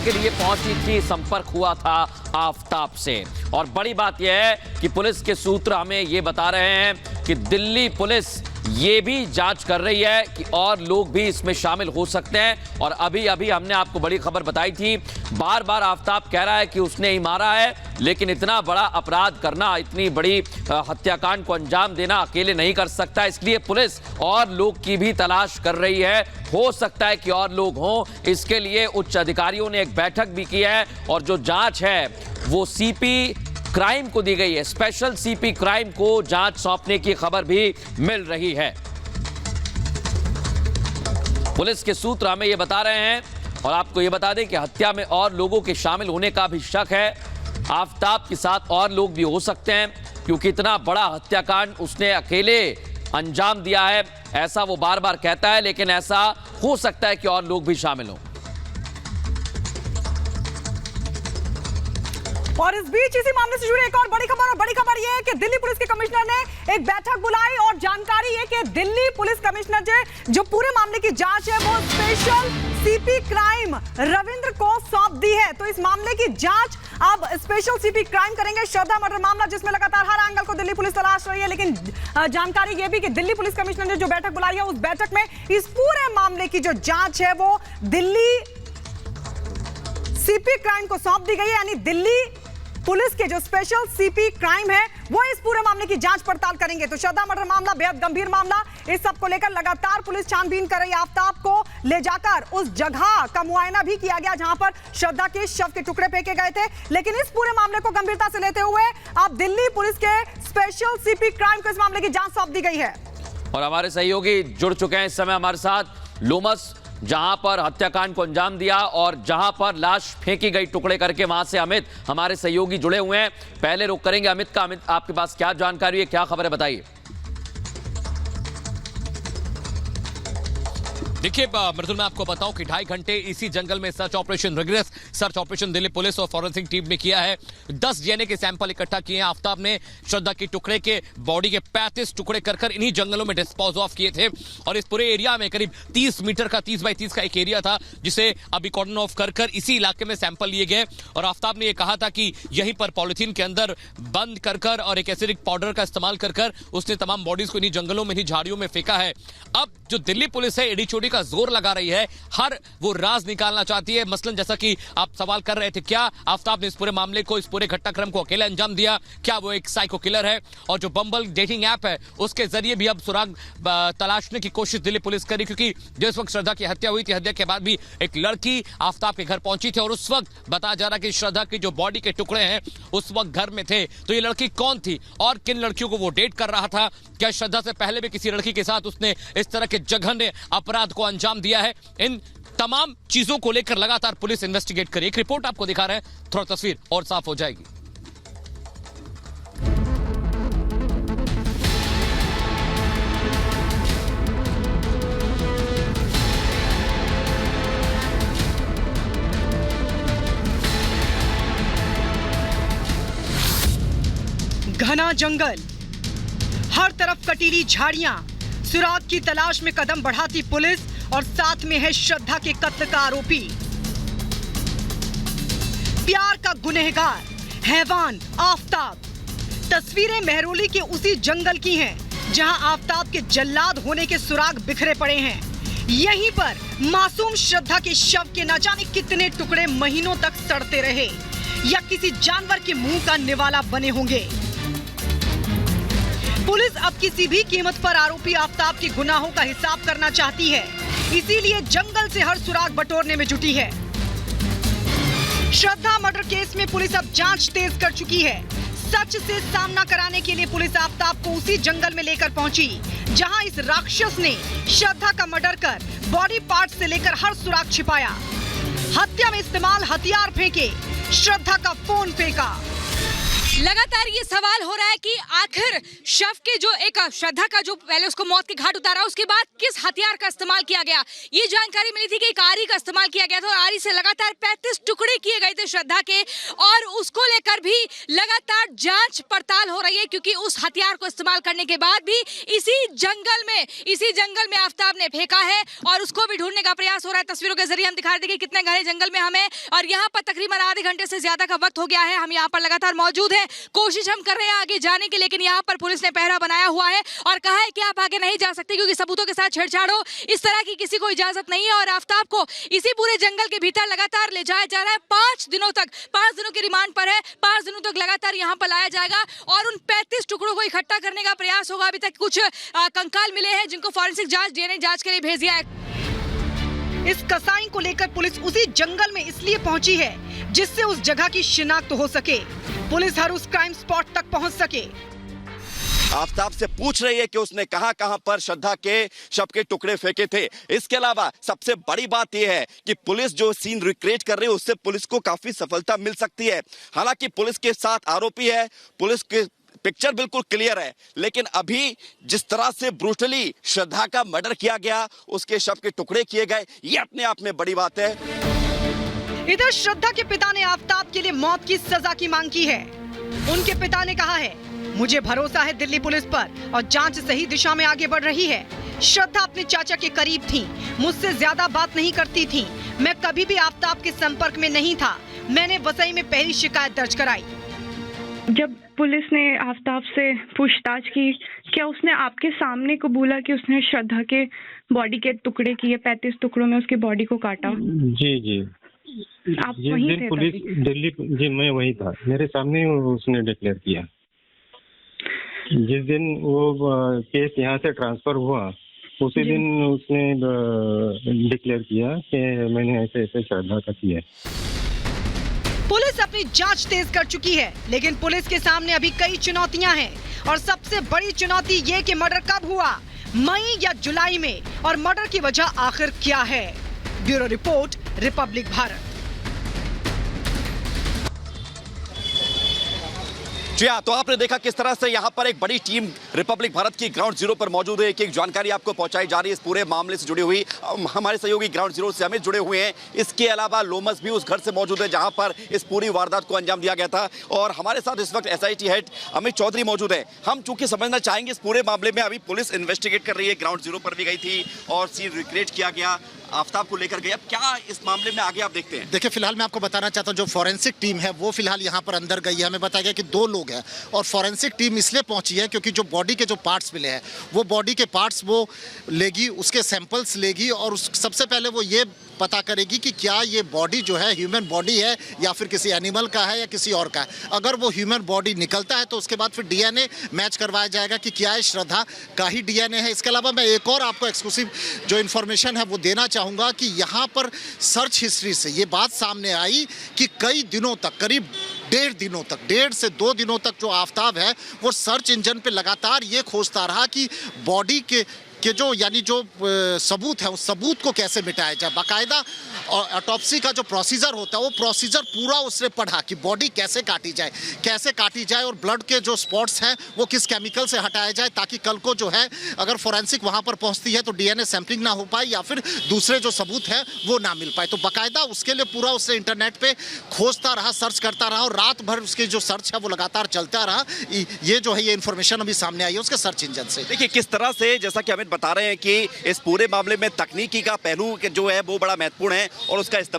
के लिए पहुंची थी, संपर्क हुआ था आफताब से। और बड़ी बात यह है कि पुलिस के सूत्र हमें ये बता रहे हैं कि दिल्ली पुलिस ये भी जांच कर रही है कि और लोग भी इसमें शामिल हो सकते हैं। और अभी अभी हमने आपको बड़ी खबर बताई थी, बार बार आफताब कह रहा है कि उसने ही मारा है, लेकिन इतना बड़ा अपराध करना, इतनी बड़ी हत्याकांड को अंजाम देना अकेले नहीं कर सकता, इसलिए पुलिस और लोग की भी तलाश कर रही है। हो सकता है कि और लोग हों, इसके लिए उच्च अधिकारियों ने एक बैठक भी की है और जो जांच है वो सीपी क्राइम को दी गई है। स्पेशल सीपी क्राइम को जांच सौंपने की खबर भी मिल रही है। पुलिस के सूत्र हमें यह बता रहे हैं और आपको यह बता दें कि हत्या में और लोगों के शामिल होने का भी शक है। आफताब के साथ और लोग भी हो सकते हैं, क्योंकि इतना बड़ा हत्याकांड उसने अकेले अंजाम दिया है, ऐसा वो बार बार कहता है, लेकिन ऐसा हो सकता है कि और लोग भी शामिल हों। और इस बीच इसी मामले से जुड़ी एक और बड़ी खबर यह है कि दिल्ली पुलिस के कमिश्नर ने एक बैठक बुलाई और जानकारी है कि दिल्ली पुलिस कमिश्नर जो पूरे मामले की जांच है वो स्पेशल सीपी क्राइम रविंद्र को सौंप दी है। तो इस मामले की जांच अब स्पेशल सीपी क्राइम करेंगे। श्रद्धा मर्डर मामला जिसमें लगातार हर एंगल को दिल्ली पुलिस तलाश रही है, लेकिन जानकारी यह भी कि दिल्ली पुलिस कमिश्नर ने जो बैठक बुलाई है उस बैठक में इस पूरे मामले की जो जांच है वो दिल्ली सीपी क्राइम को सौंप दी गई है। यानी दिल्ली पुलिस के जो स्पेशल सीपी क्राइम है वो इस पूरे मामले की जांच पड़ताल करेंगे। तो श्रद्धा मर्डर मामला बेहद गंभीर मामला, इस सब को लेकर लगातार पुलिस छानबीन कर रही है। आफताब को ले जाकर उस जगह का मुआयना भी किया गया जहां पर श्रद्धा के शव के टुकड़े फेंके गए थे। लेकिन इस पूरे मामले को गंभीरता से लेते हुए अब दिल्ली पुलिस के स्पेशल सीपी क्राइम को इस मामले की जांच सौंप दी गई है। और हमारे सहयोगी जुड़ चुके हैं इस समय हमारे साथ, लोमस जहां पर हत्याकांड को अंजाम दिया और जहां पर लाश फेंकी गई टुकड़े करके, वहां से अमित हमारे सहयोगी जुड़े हुए हैं। पहले रुक करेंगे अमित का। अमित, आपके पास क्या जानकारी है, क्या खबर है, बताइए। देखिए मृदुल, मैं आपको बताऊं कि 2.5 घंटे इसी जंगल में search operation, rigorous search operation Delhi police और फॉरेंसिक टीम ने किया है। 10 डीएनए के सैंपल इकट्ठा किए हैं। आफताब ने श्रद्धा के टुकड़े के बॉडी के 35 टुकड़े कर इन्हीं जंगलों में डिस्पोज ऑफ किए थे। और इस पूरे एरिया में करीब 30 मीटर का 30 बाई 30 का एक एरिया था, जिसे अभी कॉर्डन ऑफ कर इसी इलाके में सैंपल लिए गए। और आफताब ने यह कहा था कि यहीं पर पॉलिथीन के अंदर बंद कर और एक एसिडिक पाउडर का इस्तेमाल कर उसने तमाम बॉडीज को इन्हीं जंगलों में, इन्हीं झाड़ियों में फेंका है। अब जो दिल्ली पुलिस है एड़ी चोटी का जोर लगा रही है, हर वो राज निकालना चाहती है। मसलन जैसा कि आप सवाल कर रहे थे, क्या आफताब ने इस पूरे मामले को, इस पूरे घटनाक्रम को अकेले अंजाम दिया? क्या वो एक साइको किलर है? और जो बम्बल डेटिंग ऐप है उसके जरिए भी अब सुराग तलाशने की कोशिश दिल्ली पुलिस करी, क्योंकि जिस वक्त श्रद्धा की हत्या हुई थी, हत्या के बाद भी एक लड़की आफताब के घर पहुंची थी और उस वक्त बताया जा रहा कि श्रद्धा की जो बॉडी के टुकड़े हैं उस वक्त घर में थे। तो ये लड़की कौन थी और किन लड़कियों को वो डेट कर रहा था? क्या श्रद्धा से पहले भी किसी लड़की के साथ उसने इस तरह के जघन्य अपराध को अंजाम दिया है? इन तमाम चीजों को लेकर लगातार पुलिस इन्वेस्टिगेट करी। एक रिपोर्ट आपको दिखा रहे हैं, थोड़ा तस्वीर और साफ हो जाएगी। घना जंगल, हर तरफ कटीली झाड़ियां, सुराग की तलाश में कदम बढ़ाती पुलिस और साथ में है श्रद्धा के कत्ल का आरोपी। प्यार का गुनहगार, हैवान आफताब। तस्वीरें मेहरौली के उसी जंगल की हैं जहां आफताब के जल्लाद होने के सुराग बिखरे पड़े हैं। यहीं पर मासूम श्रद्धा के शव के न जाने कितने टुकड़े महीनों तक सड़ते रहे या किसी जानवर के मुंह का निवाला बने होंगे। पुलिस अब किसी भी कीमत पर आरोपी आफताब के गुनाहों का हिसाब करना चाहती है, इसीलिए जंगल से हर सुराग बटोरने में जुटी है। श्रद्धा मर्डर केस में पुलिस अब जांच तेज कर चुकी है। सच से सामना कराने के लिए पुलिस आफताब को उसी जंगल में लेकर पहुंची जहां इस राक्षस ने श्रद्धा का मर्डर कर बॉडी पार्ट से लेकर हर सुराग छिपाया। हत्या में इस्तेमाल हथियार फेंके, श्रद्धा का फोन फेंका। लगातार ये सवाल हो रहा है कि आखिर शव के जो एक श्रद्धा का जो पहले उसको मौत के घाट उतारा, उसके बाद किस हथियार का इस्तेमाल किया गया। ये जानकारी मिली थी कि एक आरी का इस्तेमाल किया गया था और आरी से लगातार 35 टुकड़े किए गए थे श्रद्धा के, और उसको लेकर भी लगातार जांच पड़ताल हो रही है, क्योंकि उस हथियार को इस्तेमाल करने के बाद भी इसी जंगल में आफताब ने फेंका है और उसको भी ढूंढने का प्रयास हो रहा है। तस्वीरों के जरिए हम दिखा रहे थे कि कितने घने जंगल में हमें, और यहाँ पर तकरीबन आधे घंटे से ज्यादा का वक्त हो गया है। हम यहाँ पर लगातार मौजूद हैं, कोशिश हम कर रहे हैं आगे जाने की, लेकिन यहाँ पर पुलिस ने पहरा बनाया हुआ है और कहा है कि आप आगे नहीं जा सकते क्योंकि सबूतों के साथ छेड़छाड़ हो, इस तरह की किसी को इजाजत नहीं है। और आफताब को इसी पूरे जंगल के भीतर लगातार ले जाया जा रहा है। 5 दिनों के रिमांड पर है, 5 दिनों तक लगातार यहाँ पर लाया जाएगा और उन 35 टुकड़ों को इकट्ठा करने का प्रयास होगा। अभी तक कुछ कंकाल मिले हैं जिनको फॉरेंसिक जांच, डीएनए जांच के लिए भेज दिया है। इस कसाई को लेकर पुलिस उसी जंगल में इसलिए पहुंची है जिससे उस जगह की शिनाख्त हो सके, पुलिस हर उस क्राइम स्पॉट तक पहुंच सके। आफताब से पूछ रही है कि उसने कहां पर श्रद्धा के शव के टुकड़े फेंके थे। इसके अलावा सबसे बड़ी बात यह है कि पुलिस जो सीन रिक्रिएट कर रही है उससे पुलिस को काफी सफलता मिल सकती है। हालांकि पुलिस के साथ आरोपी है, पुलिस के पिक्चर बिल्कुल क्लियर है, लेकिन अभी जिस तरह से ब्रूटली श्रद्धा का मर्डर किया गया, उसके शव के टुकड़े किए गए, ये अपने आप में बड़ी बात है। इधर श्रद्धा के पिता ने आफताब के लिए मौत की सजा की मांग की है। उनके पिता ने कहा है, मुझे भरोसा है दिल्ली पुलिस पर और जांच सही दिशा में आगे बढ़ रही है। श्रद्धा अपने चाचा के करीब थी, मुझसे ज्यादा बात नहीं करती थी। मैं कभी भी आफताब के संपर्क में नहीं था। मैंने वसई में पहली शिकायत दर्ज कराई। जब पुलिस ने आफताब से पूछताछ की, क्या उसने आपके सामने कबूला कि उसने श्रद्धा के बॉडी के टुकड़े किए, 35 टुकड़ों में उसकी बॉडी को काटा? जी आप जिस वहीं दिन थे पुलिस तभी? दिल्ली, जी मैं वही था, मेरे सामने उसने डिक्लेयर किया। जिस दिन वो केस यहाँ से ट्रांसफर हुआ उसी दिन उसने डिक्लेयर किया कि मैंने ऐसे ऐसे श्रद्धा का किया। पुलिस अपनी जांच तेज कर चुकी है, लेकिन पुलिस के सामने अभी कई चुनौतियां हैं और सबसे बड़ी चुनौती ये कि मर्डर कब हुआ, मई या जुलाई में, और मर्डर की वजह आखिर क्या है। Bureau report, Republic Bharat. जी हाँ, तो आपने देखा किस तरह से यहाँ पर एक बड़ी टीम रिपब्लिक भारत की ग्राउंड जीरो पर मौजूद है। एक जानकारी आपको पहुंचाई जा रही है इस पूरे मामले से जुड़ी हुई। हमारे सहयोगी ग्राउंड जीरो से हमें जुड़े हुए हैं। इसके अलावा लोमस भी उस घर से मौजूद है जहां पर इस पूरी वारदात को अंजाम दिया गया था, और हमारे साथ इस वक्त एसआईटी हेड अमित चौधरी मौजूद है। हम चूंकि समझना चाहेंगे इस पूरे मामले में, अभी पुलिस इन्वेस्टिगेट कर रही है, ग्राउंड जीरो पर भी गई थी और सीन रिक्रिएट किया गया, आफताब को लेकर गए। अब क्या इस मामले में आगे आप देखते हैं? देखिए, फिलहाल मैं आपको बताना चाहता हूं, जो फॉरेंसिक टीम है वो फिलहाल यहां पर अंदर गई है। हमें बताया गया कि 2 लोग हैं और फॉरेंसिक टीम इसलिए पहुंची है क्योंकि जो बॉडी के जो पार्ट्स मिले हैं वो बॉडी के पार्ट्स वो लेगी, उसके सैंपल्स लेगी और सबसे पहले वो ये पता करेगी कि क्या ये बॉडी जो है ह्यूमन बॉडी है या फिर किसी एनिमल का है या किसी और का है। अगर वो ह्यूमन बॉडी निकलता है तो उसके बाद फिर डीएनए मैच करवाया जाएगा कि क्या है श्रद्धा का ही डीएनए है। इसके अलावा मैं एक और आपको एक्सक्लूसिव जो इन्फॉर्मेशन है वो देना चाहूँगा कि यहाँ पर सर्च हिस्ट्री से ये बात सामने आई कि कई दिनों तक, करीब 1.5 दिनों तक, 1.5 से 2 दिनों तक जो आफताब है वो सर्च इंजन पे लगातार ये खोजता रहा कि बॉडी के जो यानी जो सबूत है उस सबूत को कैसे मिटाया जाए। बाकायदा ऑटोप्सी का जो प्रोसीजर होता है वो प्रोसीजर पूरा उसने पढ़ा कि बॉडी कैसे काटी जाए और ब्लड के जो स्पॉट्स हैं वो किस केमिकल से हटाया जाए, ताकि कल को जो है अगर फोरेंसिक वहां पर पहुंचती है तो डीएनए सैंपलिंग ना हो पाए या फिर दूसरे जो सबूत है वो ना मिल पाए। तो बाकायदा उसके लिए पूरा उसने इंटरनेट पे खोजता रहा, सर्च करता रहा और रात भर उसकी जो सर्च है वो लगातार चलता रहा। ये जो है ये इन्फॉर्मेशन अभी सामने आई है उसके सर्च इंजन से। देखिए किस तरह से, जैसा कि हमें बता रहे हैं कि इस पूरे मामले में तकनीकी का पहलू जो है वो बड़ा महत्वपूर्ण है और उसका इस्तेमाल